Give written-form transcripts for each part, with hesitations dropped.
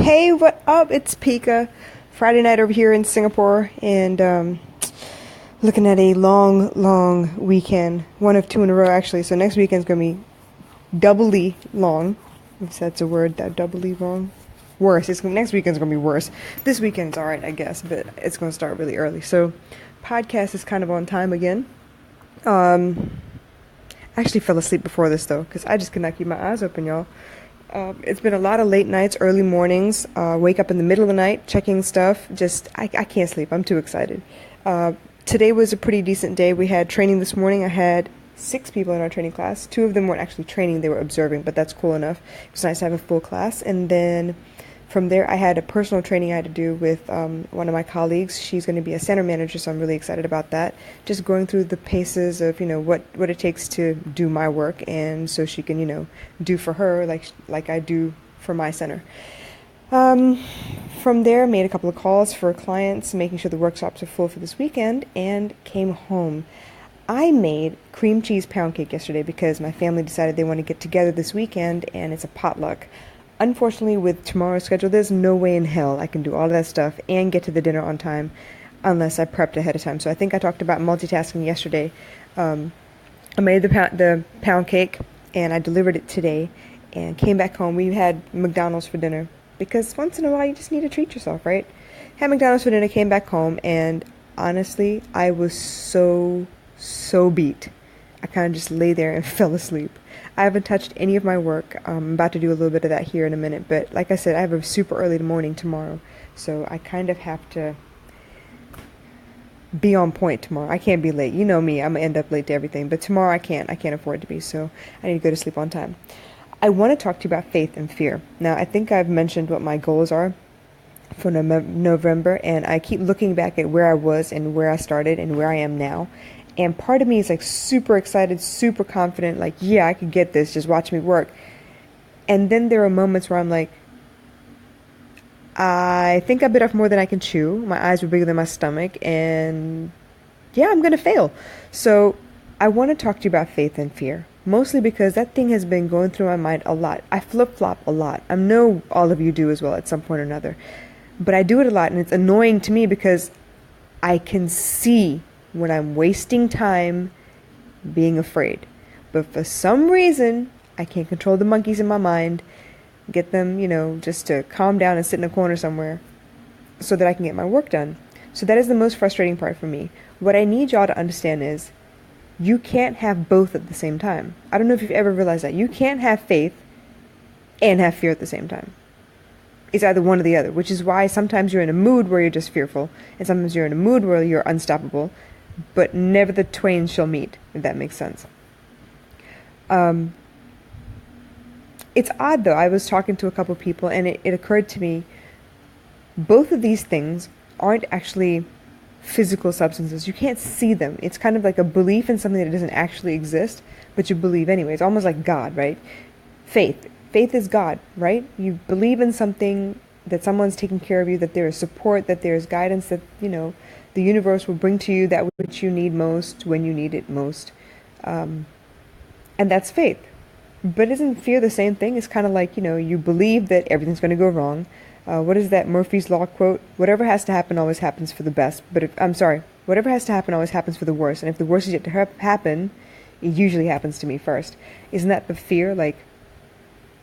Hey, what up? It's Pika. Friday night over here in Singapore, and looking at a long, long weekend. One of two in a row, actually. So next weekend's gonna be doubly long. If that's a word, that doubly long. Worse. Next weekend's gonna be worse. This weekend's all right, I guess, but it's gonna start really early. So, podcast is kind of on time again. I actually fell asleep before this though, because I just could not keep my eyes open, y'all. It's been a lot of late nights, early mornings, wake up in the middle of the night, checking stuff. I can't sleep. I'm too excited. Today was a pretty decent day. We had training this morning. I had 6 people in our training class. 2 of them weren't actually training, they were observing, but that's cool enough. It's nice to have a full class. And then from there, I had a personal training I had to do with one of my colleagues. She's going to be a center manager, so I'm really excited about that. Just going through the paces of, what it takes to do my work, and so she can, do for her like I do for my center. From there, made a couple of calls for clients, making sure the workshops are full for this weekend, and came home. I made cream cheese pound cake yesterday because my family decided they want to get together this weekend, and it's a potluck. Unfortunately, with tomorrow's schedule, there's no way in hell I can do all of that stuff and get to the dinner on time unless I prepped ahead of time. So I think I talked about multitasking yesterday. I made the pound cake, and I delivered it today and came back home. We had McDonald's for dinner because once in a while you just need to treat yourself, right? Had McDonald's for dinner, came back home, and honestly, I was so beat. I kind of just lay there and fell asleep. I haven't touched any of my work. I'm about to do a little bit of that here in a minute, but like I said, I have a super early morning tomorrow, so I kind of have to be on point tomorrow. I can't be late. You know me, I'm gonna end up late to everything, but tomorrow I can't afford to be, so I need to go to sleep on time. I want to talk to you about faith and fear. Now, I think I've mentioned what my goals are for November, and I keep looking back at where I was and where I started and where I am now. And part of me is like super excited, super confident, like, yeah, I could get this, just watch me work. And then there are moments where I'm like, I think I bit off more than I can chew. My eyes were bigger than my stomach, and yeah, I'm going to fail. So I want to talk to you about faith and fear, mostly because that thing has been going through my mind a lot. I flip-flop a lot. I know all of you do as well at some point or another. But I do it a lot, and it's annoying to me because I can see when I'm wasting time being afraid. But for some reason, I can't control the monkeys in my mind, get them, just to calm down and sit in a corner somewhere so that I can get my work done. So that is the most frustrating part for me. What I need y'all to understand is you can't have both at the same time. I don't know if you've ever realized that. You can't have faith and have fear at the same time. It's either one or the other, which is why sometimes you're in a mood where you're just fearful, and sometimes you're in a mood where you're unstoppable, but never the twain shall meet, if that makes sense. It's odd, though. I was talking to a couple of people, and it occurred to me, both of these things aren't actually physical substances. You can't see them. It's kind of like a belief in something that doesn't actually exist, but you believe anyway. It's almost like God, right? Faith. Faith is God, right? You believe in something, that someone's taking care of you, that there is support, that there is guidance, that, the universe will bring to you that which you need most when you need it most. And that's faith. But isn't fear the same thing? It's kind of like, you believe that everything's going to go wrong. What is that Murphy's Law quote? Whatever has to happen always happens for the best. Whatever has to happen always happens for the worst. And if the worst is yet to happen, it usually happens to me first. Isn't that the fear? Like,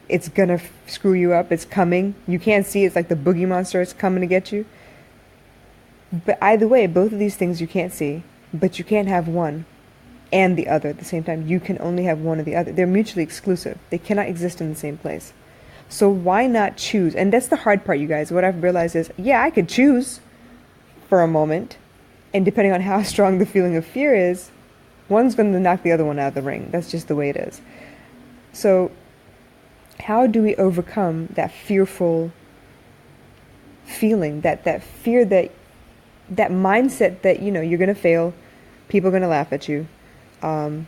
it's going to screw you up. It's coming. You can't see it. It's like the boogie monster. It's coming to get you. But either way, both of these things you can't see, but you can't have one and the other at the same time. You can only have one or the other. They're mutually exclusive. They cannot exist in the same place. So why not choose? And that's the hard part, you guys. What I've realized is, yeah, I could choose for a moment. And depending on how strong the feeling of fear is, one's going to knock the other one out of the ring. That's just the way it is. So how do we overcome that fearful feeling, that fear, that mindset that, you're going to fail, people are going to laugh at you, that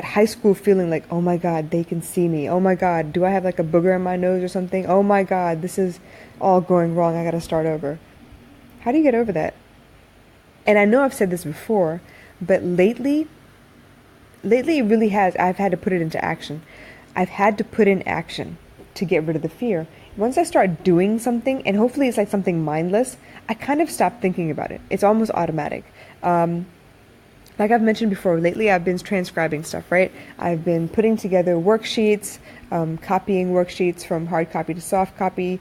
high school feeling like, oh my God, they can see me. Oh my God, do I have like a booger in my nose or something? Oh my God, this is all going wrong. I got to start over. How do you get over that? And I know I've said this before, but lately it really has. I've had to put it into action. I've had to put in action to get rid of the fear. Once I start doing something, and hopefully it's like something mindless, I kind of stop thinking about it. It's almost automatic. Like I've mentioned before, lately I've been transcribing stuff, right? I've been putting together worksheets, copying worksheets from hard copy to soft copy,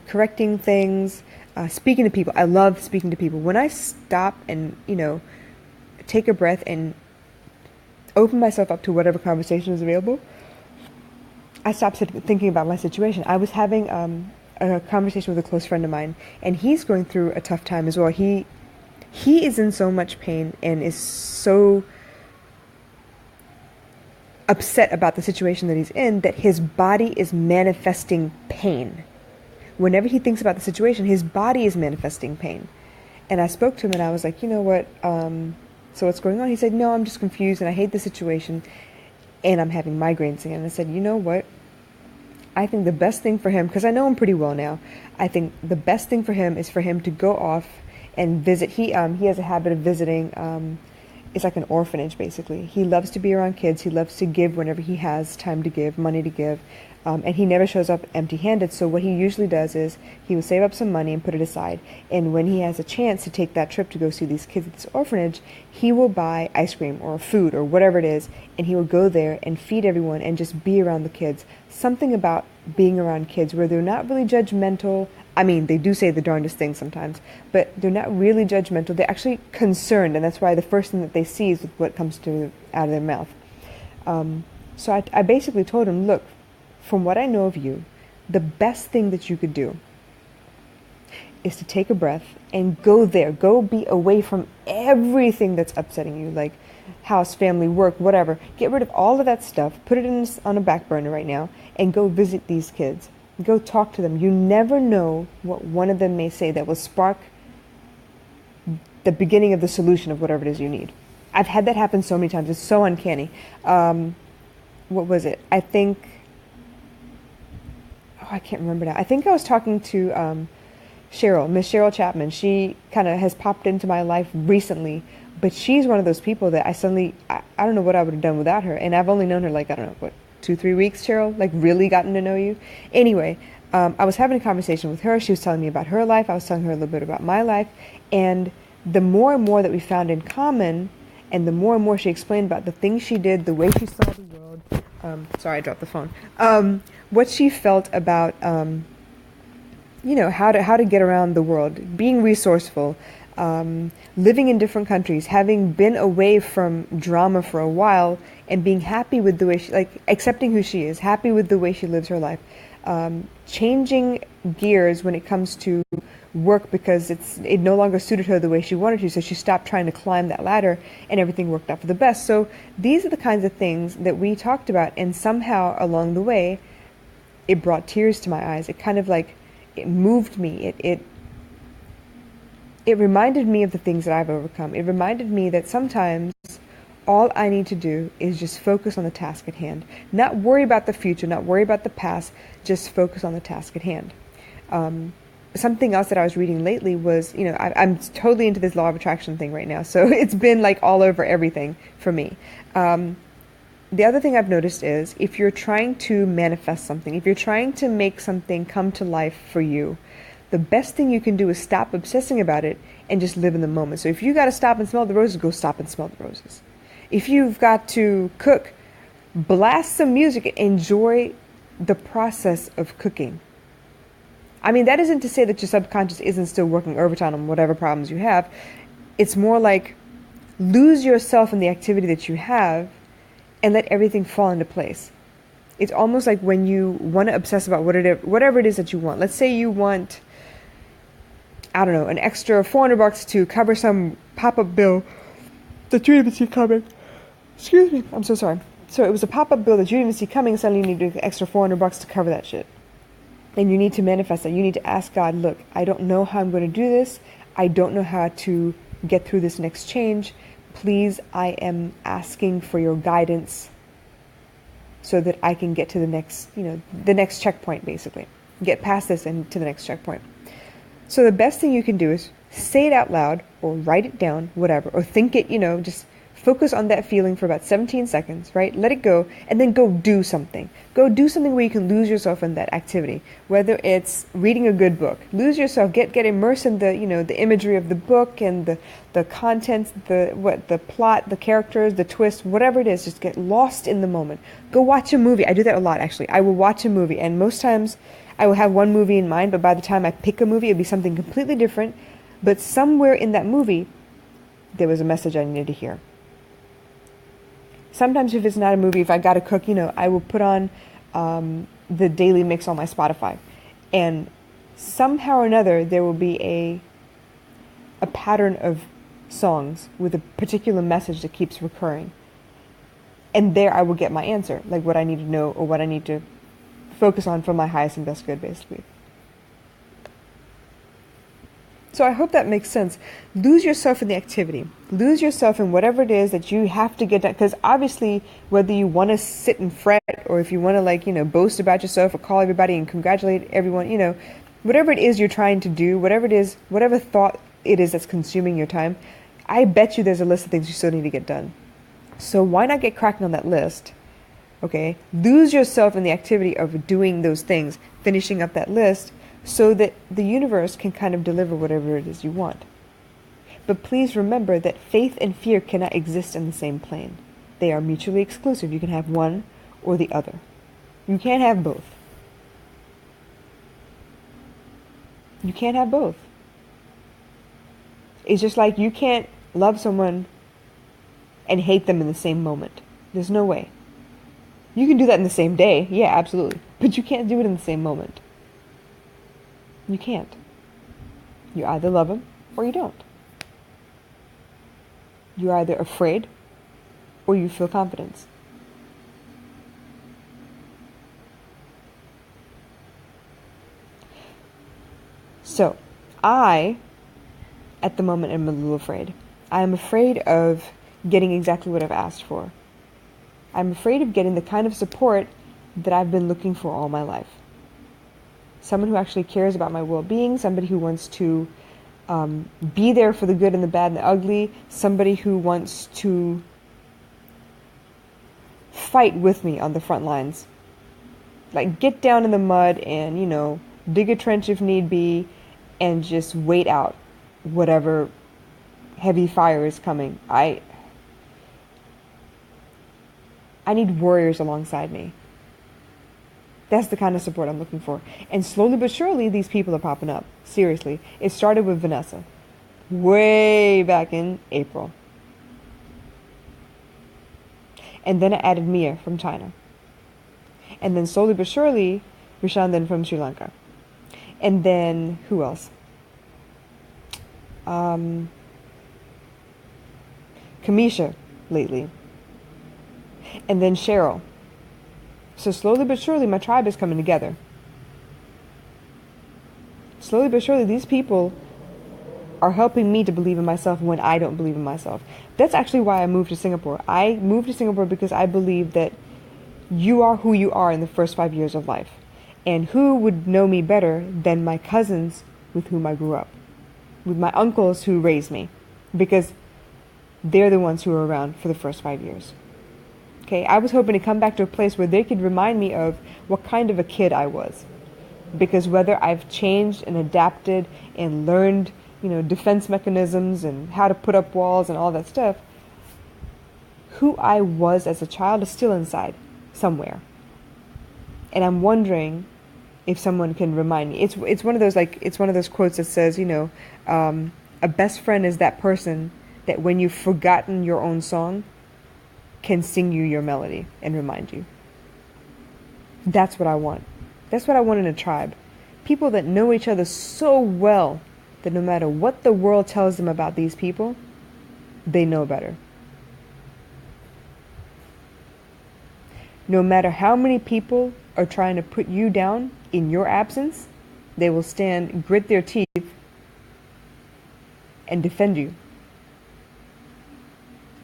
correcting things, speaking to people. I love speaking to people. When I stop and, take a breath and open myself up to whatever conversation is available, I stopped thinking about my situation. I was having a conversation with a close friend of mine, and he's going through a tough time as well. He is in so much pain and is so upset about the situation that he's in that his body is manifesting pain. Whenever he thinks about the situation, his body is manifesting pain. And I spoke to him and I was like, you know what? So what's going on? He said, no, I'm just confused and I hate the situation and I'm having migraines again. And I said, you know what? I think the best thing for him, because I know him pretty well now, I think the best thing for him is for him to go off and visit. He has a habit of visiting. It's like an orphanage, basically. He loves to be around kids. He loves to give whenever he has time to give, money to give. And he never shows up empty-handed. So what he usually does is he will save up some money and put it aside. And when he has a chance to take that trip to go see these kids at this orphanage, he will buy ice cream or food or whatever it is, and he will go there and feed everyone and just be around the kids. Something about being around kids where they're not really judgmental. I mean, they do say the darndest things sometimes, but they're not really judgmental. They're actually concerned, and that's why the first thing that they see is what comes out of their mouth. So I basically told him, look, from what I know of you, the best thing that you could do is to take a breath and go there. Go be away from everything that's upsetting you, like house, family, work, whatever. Get rid of all of that stuff. Put it on a back burner right now and go visit these kids. Go talk to them. You never know what one of them may say that will spark the beginning of the solution of whatever it is you need. I've had that happen so many times. It's so uncanny. What was it? I think... I can't remember now. I think I was talking to Cheryl, Miss Cheryl Chapman. She kind of has popped into my life recently, but she's one of those people that I don't know what I would have done without her. And I've only known her like, I don't know, 2-3 weeks, Cheryl, like really gotten to know you. Anyway, I was having a conversation with her. She was telling me about her life. I was telling her a little bit about my life. And the more and more that we found in common, and the more and more she explained about the things she did, the way she saw the world. Sorry, I dropped the phone. What she felt about, how to get around the world, being resourceful, living in different countries, having been away from drama for a while, and being happy with the way accepting who she is, happy with the way she lives her life, changing gears when it comes to work because it no longer suited her the way she wanted to, so she stopped trying to climb that ladder and everything worked out for the best. So these are the kinds of things that we talked about, and somehow along the way it brought tears to my eyes. It kind of it moved me. It reminded me of the things that I've overcome. It reminded me that sometimes all I need to do is just focus on the task at hand. Not worry about the future, not worry about the past, just focus on the task at hand. Something else that I was reading lately was, I'm totally into this law of attraction thing right now. So it's been all over everything for me. The other thing I've noticed is if you're trying to manifest something, if you're trying to make something come to life for you, the best thing you can do is stop obsessing about it and just live in the moment. So if you got to stop and smell the roses, go stop and smell the roses. If you've got to cook, blast some music and enjoy the process of cooking. I mean, that isn't to say that your subconscious isn't still working overtime on whatever problems you have. It's more like lose yourself in the activity that you have and let everything fall into place. It's almost like when you want to obsess about whatever it is that you want. Let's say you want, I don't know, an extra $400 to cover some pop-up bill that you didn't even see coming. Excuse me, I'm so sorry. So it was a pop-up bill that you didn't even see coming, and suddenly you need an extra $400 to cover that shit. And you need to manifest that. You need to ask God, look, I don't know how I'm going to do this. I don't know how to get through this next change. Please, I am asking for your guidance so that I can get to the next checkpoint, basically. Get past this and to the next checkpoint. So the best thing you can do is say it out loud or write it down, whatever, or think it, just Focus on that feeling for about 17 seconds, right? Let it go, and then go do something. Go do something where you can lose yourself in that activity. Whether it's reading a good book, lose yourself, get immersed in the imagery of the book and the contents, the plot, the characters, the twist, whatever it is. Just get lost in the moment. Go watch a movie. I do that a lot, actually. I will watch a movie, and most times I will have one movie in mind, but by the time I pick a movie, it'll be something completely different. But somewhere in that movie, there was a message I needed to hear. Sometimes if it's not a movie, if I gotta cook, I will put on the daily mix on my Spotify. And somehow or another, there will be a pattern of songs with a particular message that keeps recurring. And there I will get my answer, like what I need to know or what I need to focus on for my highest and best good, basically. So I hope that makes sense. Lose yourself in the activity. Lose yourself in whatever it is that you have to get done. Because obviously, whether you want to sit and fret or if you want to boast about yourself or call everybody and congratulate everyone, whatever it is you're trying to do, whatever it is, whatever thought it is that's consuming your time, I bet you there's a list of things you still need to get done. So why not get cracking on that list? Okay? Lose yourself in the activity of doing those things, finishing up that list, so that the universe can kind of deliver whatever it is you want. But please remember that faith and fear cannot exist in the same plane. They are mutually exclusive. You can have one or the other. You can't have both. You can't have both. It's just like you can't love someone and hate them in the same moment. There's no way. You can do that in the same day. Yeah, absolutely. But you can't do it in the same moment. You can't. You either love them or you don't. You're either afraid or you feel confidence. So, I, at the moment, am a little afraid. I am afraid of getting exactly what I've asked for. I'm afraid of getting the kind of support that I've been looking for all my life. Someone who actually cares about my well-being, somebody who wants to be there for the good and the bad and the ugly, somebody who wants to fight with me on the front lines. Like, get down in the mud and, dig a trench if need be, and just wait out whatever heavy fire is coming. I need warriors alongside me. That's the kind of support I'm looking for. And slowly but surely, these people are popping up. Seriously. It started with Vanessa. Way back in April. And then I added Mia from China. And then slowly but surely, Rishandan from Sri Lanka. And then, who else? Kamisha lately. And then Cheryl. So slowly but surely, my tribe is coming together. Slowly but surely, these people are helping me to believe in myself when I don't believe in myself. That's actually why I moved to Singapore. I moved to Singapore because I believe that you are who you are in the first 5 years of life. And who would know me better than my cousins with whom I grew up? With my uncles who raised me. Because they're the ones who were around for the first 5 years. Okay, I was hoping to come back to a place where they could remind me of what kind of a kid I was. Because whether I've changed and adapted and learned, defense mechanisms and how to put up walls and all that stuff, who I was as a child is still inside somewhere. And I'm wondering if someone can remind me. It's one of those quotes that says, a best friend is that person that when you've forgotten your own song, can sing you your melody and remind you. That's what I want. That's what I want in a tribe. People that know each other so well that no matter what the world tells them about these people, they know better. No matter how many people are trying to put you down in your absence, they will stand, grit their teeth, and defend you.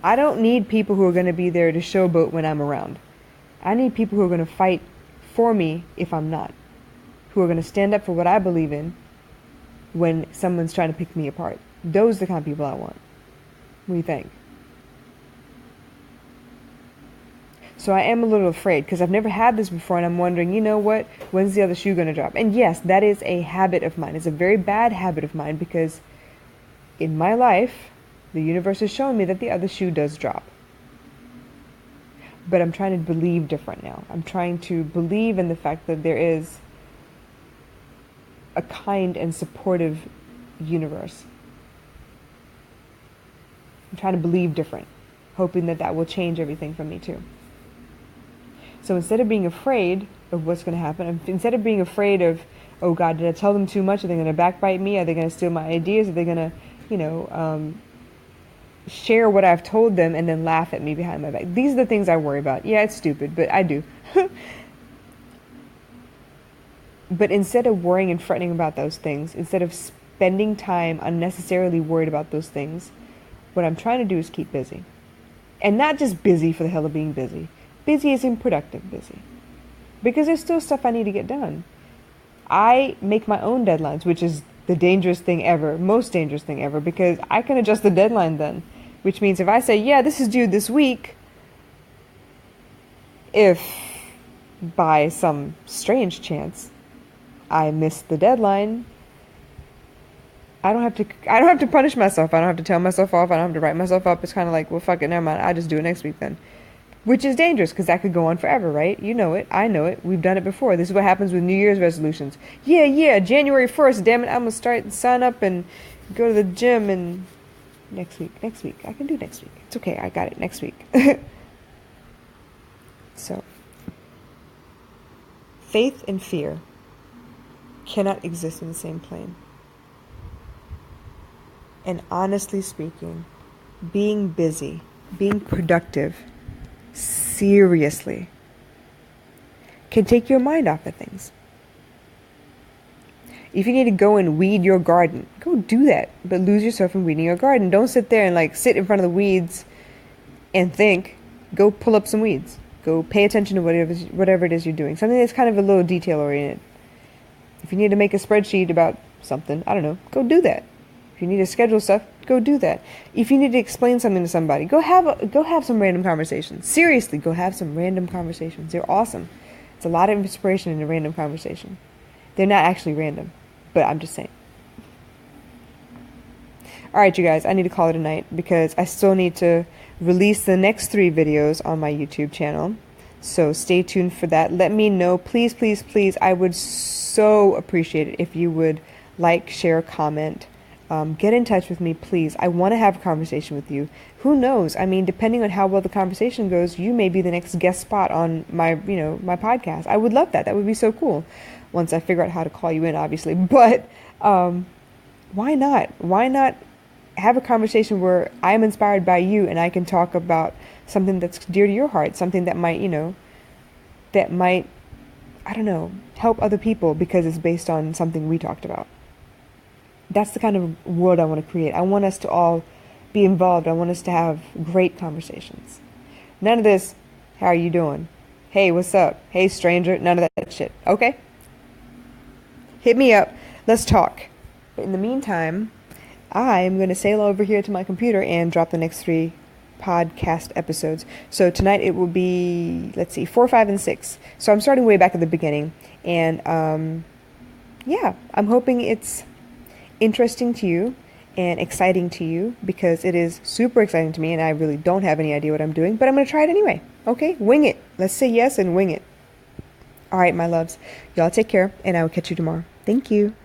I don't need people who are going to be there to showboat when I'm around. I need people who are going to fight for me if I'm not. Who are going to stand up for what I believe in when someone's trying to pick me apart. Those are the kind of people I want. What do you think? So I am a little afraid because I've never had this before, and I'm wondering, you know what, when's the other shoe going to drop? And yes, that is a habit of mine. It's a very bad habit of mine because in my life, the universe has shown me that the other shoe does drop. But I'm trying to believe different now. I'm trying to believe in the fact that there is a kind and supportive universe. I'm trying to believe different, hoping that that will change everything for me too. So instead of being afraid of what's going to happen, instead of being afraid of, oh God, did I tell them too much? Are they going to backbite me? Are they going to steal my ideas? Are they going to, share what I've told them and then laugh at me behind my back? These are the things I worry about. Yeah, it's stupid, but I do. But instead of worrying and fretting about those things, instead of spending time unnecessarily worried about those things, what I'm trying to do is keep busy. And not just busy for the hell of being busy. Busy as in productive busy. Because there's still stuff I need to get done. I make my own deadlines, which is the dangerous thing ever, most dangerous thing ever, because I can adjust the deadline then. Which means if I say, yeah, this is due this week, if by some strange chance I miss the deadline, I don't have to punish myself. I don't have to tell myself off. I don't have to write myself up. It's kind of like, well, fuck it, never mind. I'll just do it next week then. Which is dangerous because that could go on forever, right? You know it. I know it. We've done it before. This is what happens with New Year's resolutions. Yeah, January 1st, damn it, I'm going to sign up and go to the gym and next week. I can do next week. It's okay. I got it next week. So, faith and fear cannot exist in the same plane. And honestly speaking, being busy, being productive, seriously, can take your mind off of things. If you need to go and weed your garden, go do that, but lose yourself in weeding your garden. Don't sit there and sit in front of the weeds and think. Go pull up some weeds. Go pay attention to whatever it is you're doing. Something that's kind of a little detail oriented. If you need to make a spreadsheet about something, I don't know, go do that. If you need to schedule stuff, go do that. If you need to explain something to somebody, go have some random conversations. Seriously, go have some random conversations. They're awesome. It's a lot of inspiration in a random conversation. They're not actually random, but I'm just saying. All right, you guys, I need to call it a night because I still need to release the next 3 videos on my YouTube channel. So stay tuned for that. Let me know, please, please, please. I would so appreciate it if you would like, share, comment. Get in touch with me, please. I want to have a conversation with you. Who knows? I mean, depending on how well the conversation goes, you may be the next guest spot on my podcast. I would love that. That would be so cool. Once I figure out how to call you in, obviously. But why not? Why not have a conversation where I'm inspired by you and I can talk about something that's dear to your heart, something that might, I don't know, help other people because it's based on something we talked about. That's the kind of world I want to create. I want us to all be involved. I want us to have great conversations. None of this, how are you doing? Hey, what's up? Hey, stranger. None of that shit. Okay? Hit me up. Let's talk. But in the meantime, I am going to sail over here to my computer and drop the next 3 podcast episodes. So tonight it will be, 4, 5, and 6. So I'm starting way back at the beginning. And I'm hoping it's interesting to you and exciting to you because it is super exciting to me and I really don't have any idea what I'm doing, but I'm going to try it anyway. Okay? Wing it. Let's say yes and wing it. All right, my loves. Y'all take care and I will catch you tomorrow. Thank you.